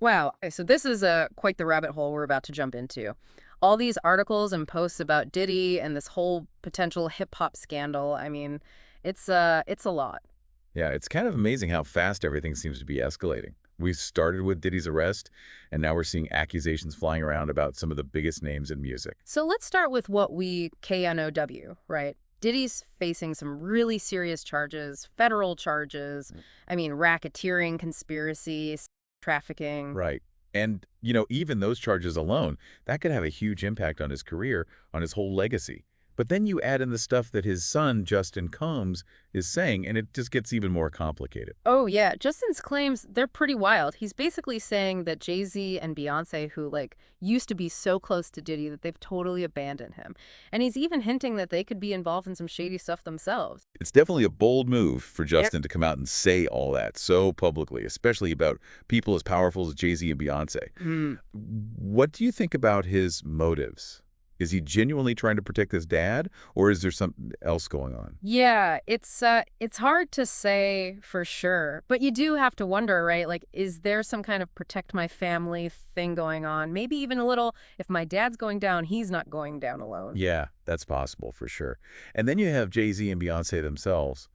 Wow. Okay, so this is quite the rabbit hole we're about to jump into. All these articles and posts about Diddy and this whole potential hip hop scandal. I mean, it's a lot. Yeah, it's kind of amazing how fast everything seems to be escalating. We started with Diddy's arrest, and now we're seeing accusations flying around about some of the biggest names in music. So let's start with what we KNOW, right? Diddy's facing some really serious charges, federal charges. I mean, racketeering, conspiracy, trafficking. Right. And, even those charges alone, that could have a huge impact on his career, on his whole legacy. But then you add in the stuff that his son, Justin Combs, is saying, and it just gets even more complicated. Oh, yeah. Justin's claims, they're pretty wild. He's basically saying that Jay-Z and Beyoncé, who, like, used to be so close to Diddy, that they've totally abandoned him. And he's even hinting that they could be involved in some shady stuff themselves. It's definitely a bold move for Yep. Justin to come out and say all that so publicly, especially about people as powerful as Jay-Z and Beyoncé. Hmm. What do you think about his motives? Is he genuinely trying to protect his dad, or is there something else going on? Yeah, it's hard to say for sure, but you do have to wonder, right? Like, is there some kind of protect my family thing going on? Maybe even a little, if my dad's going down, he's not going down alone. Yeah, that's possible for sure. And then you have Jay-Z and Beyoncé themselves.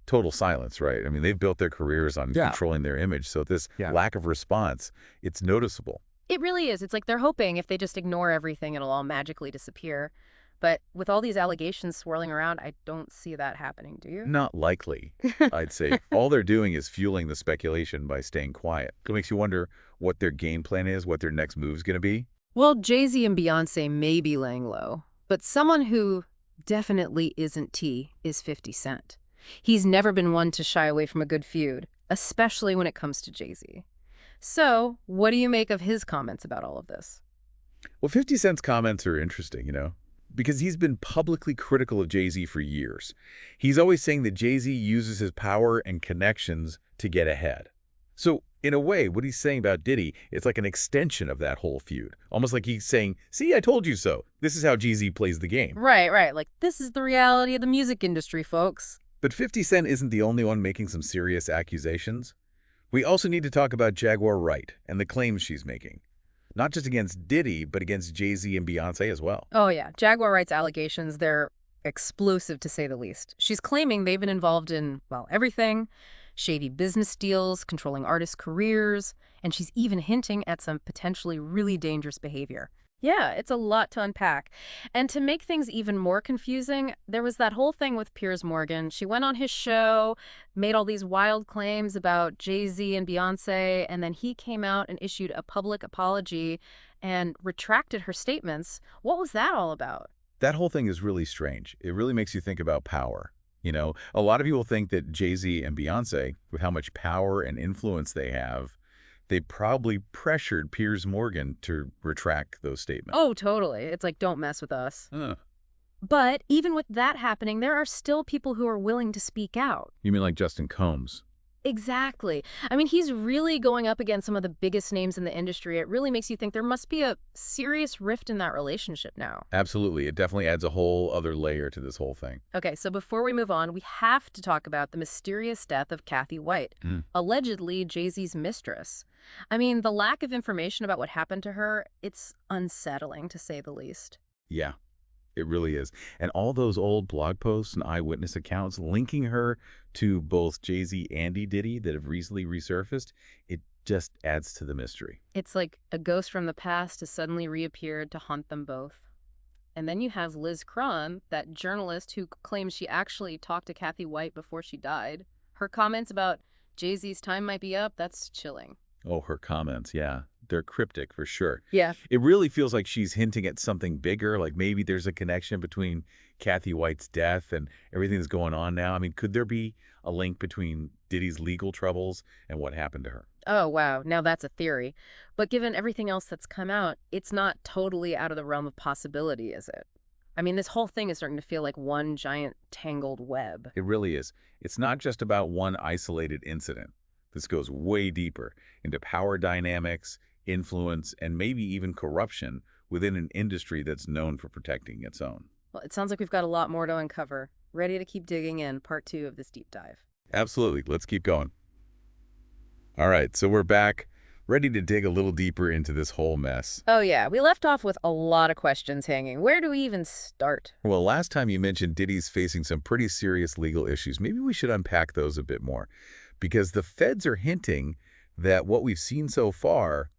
Total silence, right? I mean, they've built their careers on Yeah, controlling their image, so this yeah. lack of response, it's noticeable. It really is. It's like they're hoping if they just ignore everything, it'll all magically disappear. But with all these allegations swirling around, I don't see that happening, do you? Not likely, I'd say. All they're doing is fueling the speculation by staying quiet. It makes you wonder what their game plan is, what their next move's going to be. Well, Jay-Z and Beyoncé may be laying low, but someone who definitely isn't T is 50 Cent. He's never been one to shy away from a good feud, especially when it comes to Jay-Z. So, what do you make of his comments about all of this? Well, 50 Cent's comments are interesting, because he's been publicly critical of Jay-Z for years. He's always saying that Jay-Z uses his power and connections to get ahead. So, in a way, what he's saying about Diddy, it's like an extension of that whole feud. Almost like he's saying, see, I told you so. This is how Jay-Z plays the game. Right, right. Like, this is the reality of the music industry, folks. But 50 Cent isn't the only one making some serious accusations. We also need to talk about Jaguar Wright and the claims she's making. Not just against Diddy, but against Jay-Z and Beyoncé as well. Oh, yeah. Jaguar Wright's allegations, they're explosive to say the least. She's claiming they've been involved in, well, everything shady business deals, controlling artists' careers, and she's even hinting at some potentially really dangerous behavior. Yeah, it's a lot to unpack. And to make things even more confusing, there was that whole thing with Piers Morgan. She went on his show, made all these wild claims about Jay-Z and Beyoncé, and then he came out and issued a public apology and retracted her statements. What was that all about? That whole thing is really strange. It really makes you think about power. A lot of people think that Jay-Z and Beyoncé, with how much power and influence they have, they probably pressured Piers Morgan to retract those statements. Oh, totally. It's like, don't mess with us. Huh. But even with that happening, there are still people who are willing to speak out. You mean like Justin Combs? Exactly. I mean, he's really going up against some of the biggest names in the industry. It really makes you think there must be a serious rift in that relationship now. Absolutely. It definitely adds a whole other layer to this whole thing. Okay, so before we move on, we have to talk about the mysterious death of Kathy White, Mm. allegedly Jay-Z's mistress. I mean, the lack of information about what happened to her, it's unsettling to say the least. Yeah. It really is. And all those old blog posts and eyewitness accounts linking her to both Jay-Z and Diddy that have recently resurfaced, it just adds to the mystery. It's like a ghost from the past has suddenly reappeared to haunt them both. And then you have Liz Cron, that journalist who claims she actually talked to Kathy White before she died. Her comments about Jay-Z's time might be up, that's chilling. Oh, her comments, yeah. They're cryptic for sure. Yeah. It really feels like she's hinting at something bigger, like maybe there's a connection between Kathy White's death and everything that's going on now. I mean, could there be a link between Diddy's legal troubles and what happened to her? Oh, wow. Now that's a theory. But given everything else that's come out, it's not totally out of the realm of possibility, is it? I mean, this whole thing is starting to feel like one giant tangled web. It really is. It's not just about one isolated incident. This goes way deeper into power dynamics, influence, and maybe even corruption within an industry that's known for protecting its own. Well, it sounds like we've got a lot more to uncover. Ready to keep digging in, part 2 of this deep dive. Absolutely. Let's keep going. All right, so we're back. ready to dig a little deeper into this whole mess. Oh yeah, we left off with a lot of questions hanging. Where do we even start? Well, last time you mentioned Diddy's facing some pretty serious legal issues. Maybe we should unpack those a bit more, because the feds are hinting that what we've seen so far,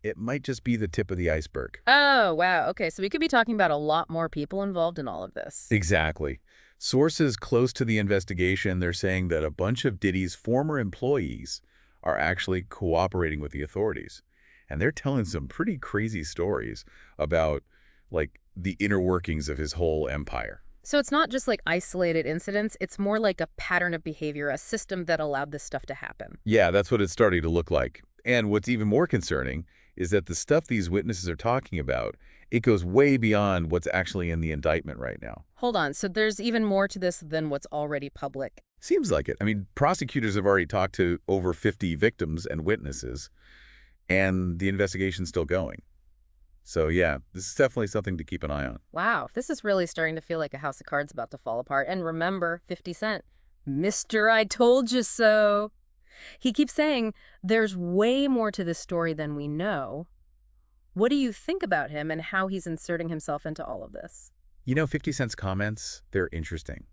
it might just be the tip of the iceberg. Oh, wow. Okay, so we could be talking about a lot more people involved in all of this. Exactly. Sources close to the investigation, they're saying that a bunch of Diddy's former employees are actually cooperating with the authorities. And they're telling some pretty crazy stories about, like, the inner workings of his whole empire. So it's not just like isolated incidents, it's more like a pattern of behavior, a system that allowed this stuff to happen. Yeah, that's what it's starting to look like. And what's even more concerning is that the stuff these witnesses are talking about, it goes way beyond what's actually in the indictment right now. Hold on, so there's even more to this than what's already public. Seems like it. I mean, prosecutors have already talked to over 50 victims and witnesses, and the investigation's still going. So yeah, this is definitely something to keep an eye on. Wow, this is really starting to feel like a house of cards about to fall apart. And remember, 50 Cent, Mr. I told you so. He keeps saying there's way more to this story than we know. What do you think about him and how he's inserting himself into all of this? You know, 50 Cent's comments, they're interesting.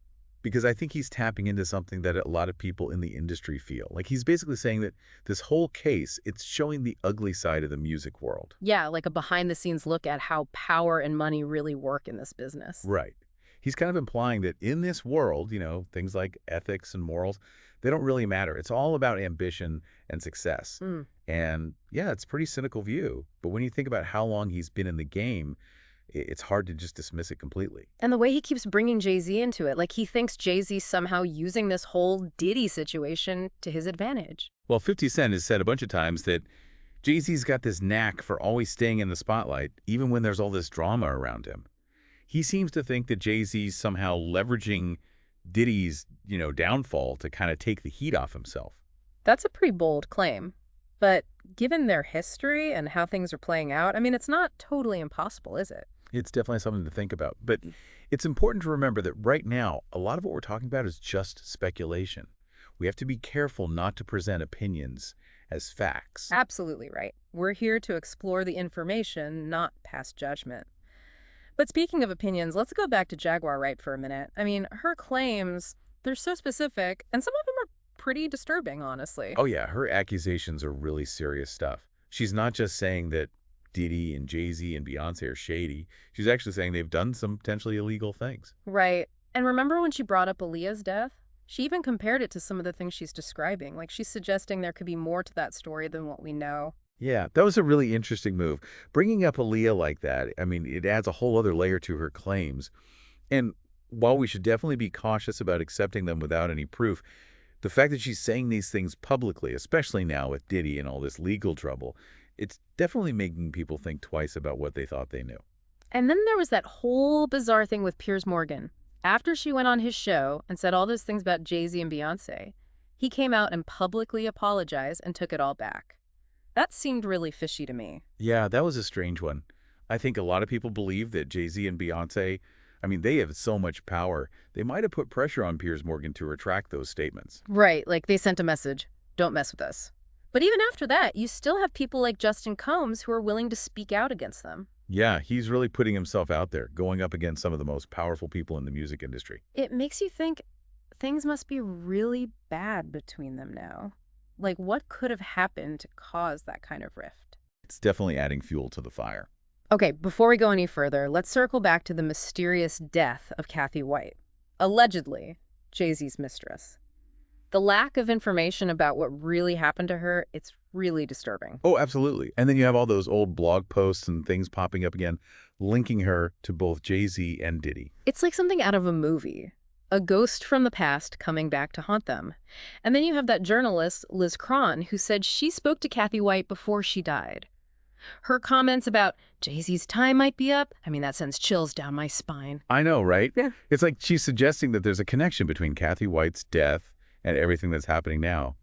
Because I think he's tapping into something that a lot of people in the industry feel. Like, he's basically saying that this whole case, it's showing the ugly side of the music world. Yeah, like a behind-the-scenes look at how power and money really work in this business. Right. He's kind of implying that in this world, things like ethics and morals, they don't really matter. It's all about ambition and success. Mm. And yeah, it's a pretty cynical view. But when you think about how long he's been in the game, it's hard to just dismiss it completely. And the way he keeps bringing Jay-Z into it, like he thinks Jay-Z's somehow using this whole Diddy situation to his advantage. Well, 50 Cent has said a bunch of times that Jay-Z's got this knack for always staying in the spotlight, even when there's all this drama around him. He seems to think that Jay-Z's somehow leveraging Diddy's, downfall to kind of take the heat off himself. That's a pretty bold claim. But given their history and how things are playing out, I mean, it's not totally impossible, is it? It's definitely something to think about. But it's important to remember that right now, a lot of what we're talking about is just speculation. We have to be careful not to present opinions as facts. Absolutely right. We're here to explore the information, not pass judgment. But speaking of opinions, let's go back to Jaguar Wright for a minute. I mean, her claims, they're so specific, and some of them are pretty disturbing, honestly. Oh yeah, her accusations are really serious stuff. She's not just saying that Diddy and Jay-Z and Beyoncé are shady. She's actually saying they've done some potentially illegal things. Right. And remember when she brought up Aaliyah's death? She even compared it to some of the things she's describing. Like, she's suggesting there could be more to that story than what we know. Yeah, that was a really interesting move. Bringing up Aaliyah like that, I mean, it adds a whole other layer to her claims. And while we should definitely be cautious about accepting them without any proof, the fact that she's saying these things publicly, especially now with Diddy and all this legal trouble, it's definitely making people think twice about what they thought they knew. And then there was that whole bizarre thing with Piers Morgan. After she went on his show and said all those things about Jay-Z and Beyoncé, he came out and publicly apologized and took it all back. That seemed really fishy to me. Yeah, that was a strange one. I think a lot of people believe that Jay-Z and Beyoncé, I mean, they have so much power. They might have put pressure on Piers Morgan to retract those statements. Right, like they sent a message, don't mess with us. But even after that, you still have people like Justin Combs who are willing to speak out against them. Yeah, he's really putting himself out there, going up against some of the most powerful people in the music industry. It makes you think things must be really bad between them now. Like, what could have happened to cause that kind of rift? It's definitely adding fuel to the fire. Okay, before we go any further, let's circle back to the mysterious death of Kathy White, allegedly Jay-Z's mistress. The lack of information about what really happened to her, it's really disturbing. Oh, absolutely. And then you have all those old blog posts and things popping up again, linking her to both Jay-Z and Diddy. It's like something out of a movie. A ghost from the past coming back to haunt them. And then you have that journalist, Liz Cron, who said she spoke to Kathy White before she died. Her comments about Jay-Z's time might be up, I mean, that sends chills down my spine. I know, right? Yeah. It's like she's suggesting that there's a connection between Kathy White's death and everything that's happening now.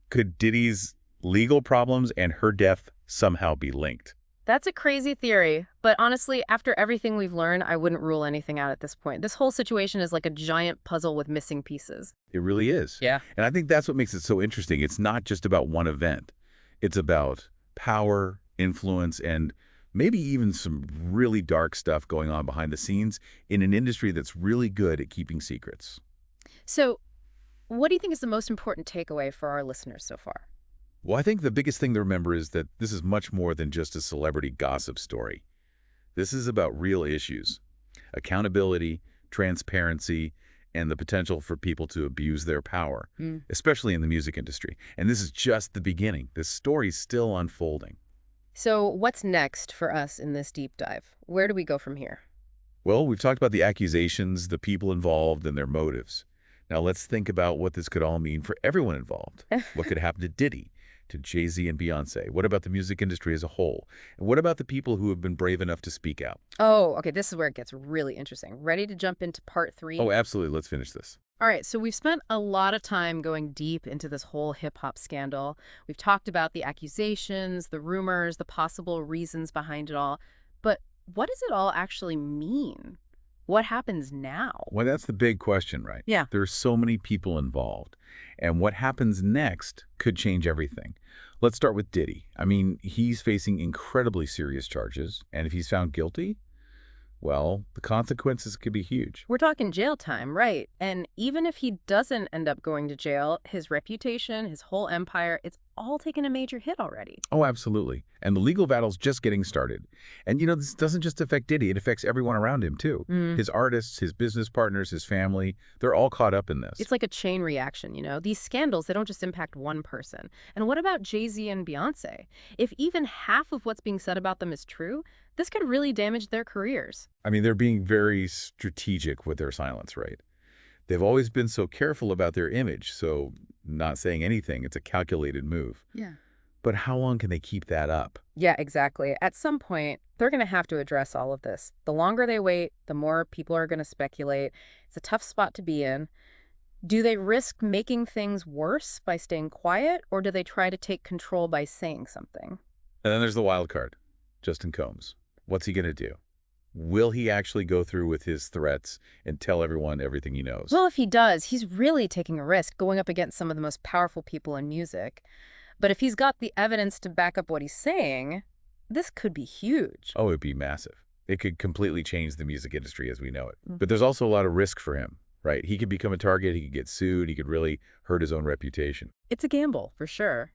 Could Diddy's legal problems and her death somehow be linked? That's a crazy theory, but honestly, after everything we've learned, I wouldn't rule anything out at this point. This whole situation is like a giant puzzle with missing pieces. It really is. Yeah. And I think that's what makes it so interesting. It's not just about one event. It's about Power, influence, and maybe even some really dark stuff going on behind the scenes in an industry that's really good at keeping secrets. So, what do you think is the most important takeaway for our listeners so far? Well, I think the biggest thing to remember is that this is much more than just a celebrity gossip story. This is about real issues: accountability, transparency, and the potential for people to abuse their power, Mm. especially in the music industry. And this is just the beginning. This story's still unfolding. So, what's next for us in this deep dive? Where do we go from here? Well, we've talked about the accusations, the people involved, and their motives. Now let's think about what this could all mean for everyone involved. What could happen to Diddy, to Jay-Z and Beyoncé? What about the music industry as a whole? And what about the people who have been brave enough to speak out? Oh, okay, this is where it gets really interesting. Ready to jump into part Oh, three? absolutely. Let's finish this. All right, so we've spent a lot of time going deep into this whole hip hop scandal. We've talked about the accusations, the rumors, the possible reasons behind it all. But what does it all actually mean? What happens now? Well, that's the big question, right? Yeah. There's so many people involved. And what happens next could change everything. Let's start with Diddy. I mean, he's facing incredibly serious charges. And if he's found guilty, well, the consequences could be huge. We're talking jail time, right? And even if he doesn't end up going to jail, his reputation, his whole empire, it's all taken a major hit already. Oh, absolutely. And the legal battle's just getting started. And this doesn't just affect Diddy, it affects everyone around him too. Mm. His artists, his business partners, his family, they're all caught up in this. It's like a chain reaction, you know? These scandals, they don't just impact one person. And what about Jay-Z and Beyoncé? If even half of what's being said about them is true, this could really damage their careers. I mean, they're being very strategic with their silence, right? They've always been so careful about their image, so not saying anything, it's a calculated move. Yeah. But how long can they keep that up? Yeah, exactly. At some point, they're going to have to address all of this. The longer they wait, the more people are going to speculate. It's a tough spot to be in. Do they risk making things worse by staying quiet, or do they try to take control by saying something? And then there's the wild card, Justin Combs. What's he going to do? Will he actually go through with his threats and tell everyone everything he knows? Well, if he does, he's really taking a risk going up against some of the most powerful people in music. But if he's got the evidence to back up what he's saying, this could be huge. Oh, it'd be massive. It could completely change the music industry as we know it. Mm. But there's also a lot of risk for him, right? He could become a target, he could get sued, he could really hurt his own reputation. It's a gamble, for sure.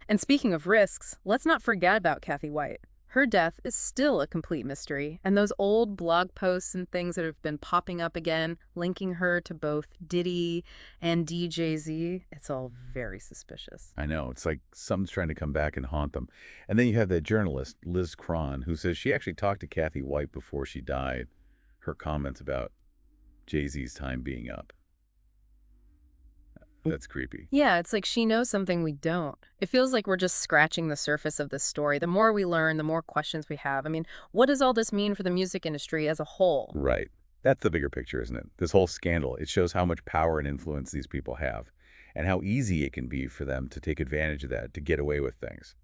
And speaking of risks, let's not forget about Kathy White. Her death is still a complete mystery, and those old blog posts and things that have been popping up again, linking her to both Diddy and DJZ, it's all very suspicious. I know, it's like something's trying to come back and haunt them. And then you have that journalist, Liz Cron, who says she actually talked to Kathy White before she died. Her comments about Jay-Z's time being up. That's creepy. Yeah, it's like she knows something we don't. It feels like we're just scratching the surface of this story. The more we learn, the more questions we have. I mean, what does all this mean for the music industry as a whole? Right. That's the bigger picture, isn't it? This whole scandal, it shows how much power and influence these people have and how easy it can be for them to take advantage of that, to get away with things.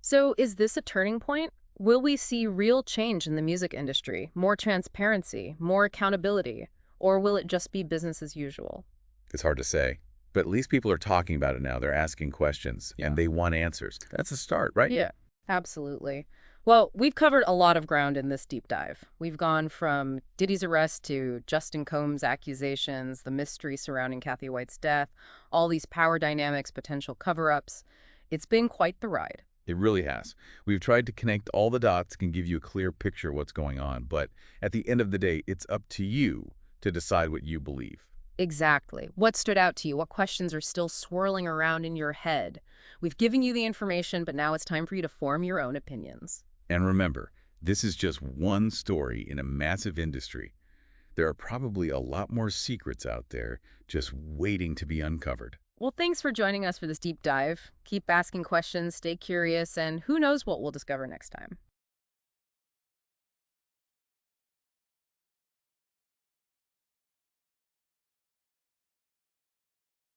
So is this a turning point? Will we see real change in the music industry? More transparency, more accountability? Or will it just be business as usual? It's hard to say. But at least people are talking about it now. They're asking questions, and they want answers. That's a start, right? Yeah, absolutely. Well, we've covered a lot of ground in this deep dive. We've gone from Diddy's arrest to Justin Combs' accusations, the mystery surrounding Kathy White's death, all these power dynamics, potential cover-ups. It's been quite the ride. It really has. We've tried to connect all the dots and give you a clear picture of what's going on. But at the end of the day, it's up to you to decide what you believe. Exactly. What stood out to you? What questions are still swirling around in your head? We've given you the information, but now it's time for you to form your own opinions. And remember, this is just one story in a massive industry. There are probably a lot more secrets out there just waiting to be uncovered. Well, thanks for joining us for this deep dive. Keep asking questions, stay curious, and who knows what we'll discover next time.